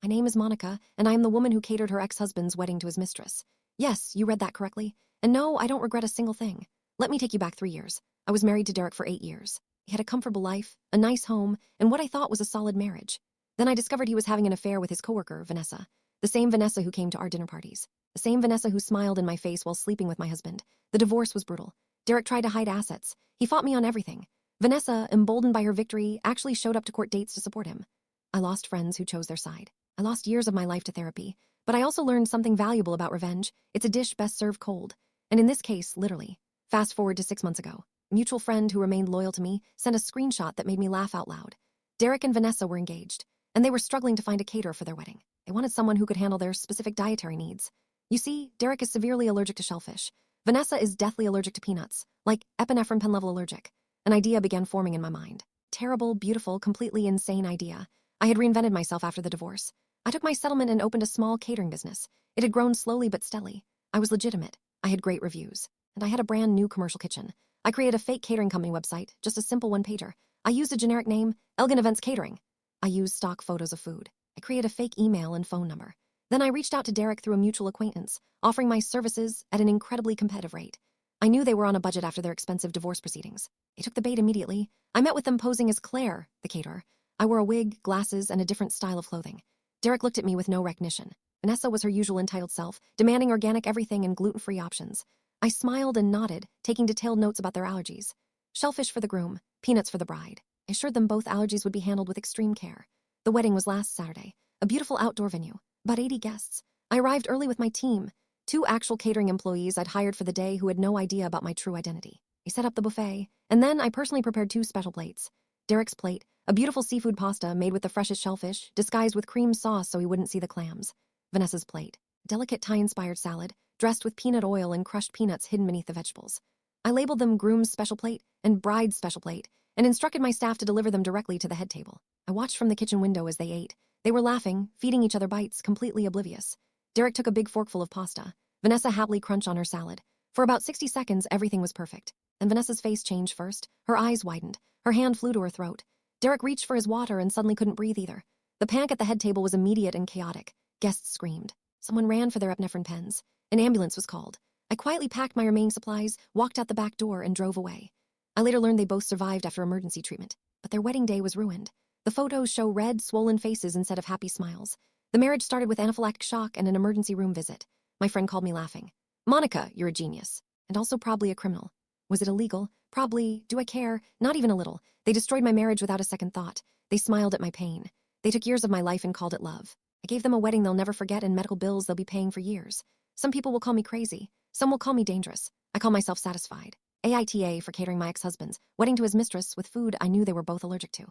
My name is Monica, and I am the woman who catered her ex-husband's wedding to his mistress. Yes, you read that correctly. And no, I don't regret a single thing. Let me take you back 3 years. I was married to Derek for 8 years. He had a comfortable life, a nice home, and what I thought was a solid marriage. Then I discovered he was having an affair with his coworker, Vanessa. The same Vanessa who came to our dinner parties. The same Vanessa who smiled in my face while sleeping with my husband. The divorce was brutal. Derek tried to hide assets. He fought me on everything. Vanessa, emboldened by her victory, actually showed up to court dates to support him. I lost friends who chose their side. I lost years of my life to therapy. But I also learned something valuable about revenge. It's a dish best served cold. And in this case, literally. Fast forward to 6 months ago. A mutual friend who remained loyal to me sent a screenshot that made me laugh out loud. Derek and Vanessa were engaged, and they were struggling to find a caterer for their wedding. They wanted someone who could handle their specific dietary needs. You see, Derek is severely allergic to shellfish. Vanessa is deathly allergic to peanuts, like epinephrine pen level allergic. An idea began forming in my mind. Terrible, beautiful, completely insane idea. I had reinvented myself after the divorce. I took my settlement and opened a small catering business. It had grown slowly but steadily. I was legitimate. I had great reviews. And I had a brand new commercial kitchen. I created a fake catering company website, just a simple one-pager. I used a generic name, Elgin Events Catering. I used stock photos of food. I created a fake email and phone number. Then I reached out to Derek through a mutual acquaintance, offering my services at an incredibly competitive rate. I knew they were on a budget after their expensive divorce proceedings. They took the bait immediately. I met with them posing as Claire, the caterer. I wore a wig, glasses, and a different style of clothing. Derek looked at me with no recognition. Vanessa was her usual entitled self, demanding organic everything and gluten-free options. I smiled and nodded, taking detailed notes about their allergies. Shellfish for the groom, peanuts for the bride. I assured them both allergies would be handled with extreme care. The wedding was last Saturday, a beautiful outdoor venue, about 80 guests. I arrived early with my team, 2 actual catering employees I'd hired for the day who had no idea about my true identity. I set up the buffet, and then I personally prepared 2 special plates. Derek's plate, a beautiful seafood pasta made with the freshest shellfish, disguised with cream sauce so he wouldn't see the clams. Vanessa's plate, a delicate Thai-inspired salad, dressed with peanut oil and crushed peanuts hidden beneath the vegetables. I labeled them groom's special plate and bride's special plate, and instructed my staff to deliver them directly to the head table. I watched from the kitchen window as they ate. They were laughing, feeding each other bites, completely oblivious. Derek took a big forkful of pasta. Vanessa happily crunched on her salad. For about 60 seconds, everything was perfect. Then Vanessa's face changed first. Her eyes widened. Her hand flew to her throat. Derek reached for his water and suddenly couldn't breathe either. The panic at the head table was immediate and chaotic. Guests screamed. Someone ran for their epinephrine pens. An ambulance was called. I quietly packed my remaining supplies, walked out the back door, and drove away. I later learned they both survived after emergency treatment, but their wedding day was ruined. The photos show red, swollen faces instead of happy smiles. The marriage started with anaphylactic shock and an emergency room visit. My friend called me laughing. "Monica, you're a genius. And also probably a criminal." Was it illegal? Probably. Do I care? Not even a little. They destroyed my marriage without a second thought. They smiled at my pain. They took years of my life and called it love. I gave them a wedding they'll never forget and medical bills they'll be paying for years. Some people will call me crazy. Some will call me dangerous. I call myself satisfied. AITA for catering my ex-husband's wedding to his mistress with food I knew they were both allergic to.